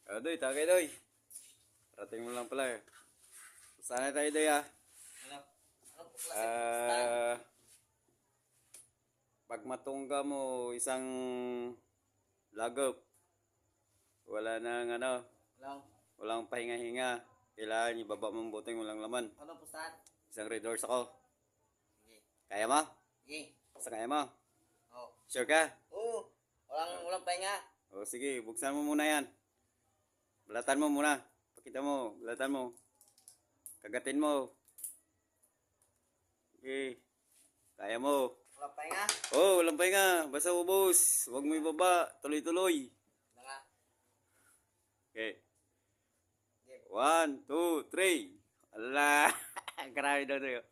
Doy, tagay doy. Rating mo lang pala eh. Sana tayo doy ah. Ano? Anong klase ng Ah, pag matungga mo isang lagop, wala nang Anong? walang pahinga-hinga. Kailangan ibaba mong buteng walang laman. Anong pustahan? Isang red horse ako. Sige. Kaya mo? Sige. Sa kaya mo? Oo. Sure ka? Oo. Walang pahinga. O sige, buksan mo muna yan. Balatan mo muna. Pakita mo, balatan mo. Kagatin mo. Okay. Kaya mo. Walang pahinga. Oh, walang pahinga. Basta ubos. Huwag mo ibaba. Tuloy-tuloy. Ano nga? Okay. Sige. 1, 2, 3. Ala. Grabe daw tayo.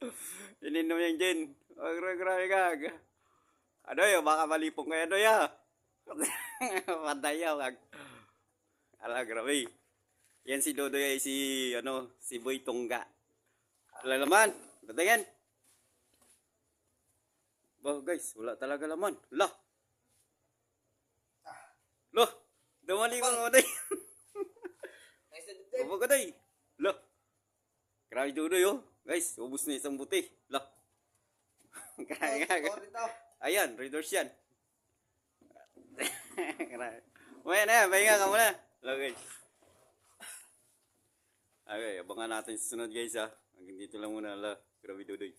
Ininom yung gin. Oh, grabe ka. Ano yun? Baka malipong kayo ano ya. Padayaw. Ala, grabe. Yan si Dodoy ay si Boy Tungga. Wala laman. Datingin. Bah, guys, wala talaga laman. Lah. Loh, dumali ko ng Dodoy. Nice to meet you. Baba ka day. Lah. Grabe Dodoy oh. Guys, ubus na isang buti. Lah. Kaya. Ito dito. Ayan, readers yan. Maya na, pahinga ka muna. Hello guys. Okay, abangan natin sa sunod guys ha. Hanggang dito lang muna. Grabe Dodoy.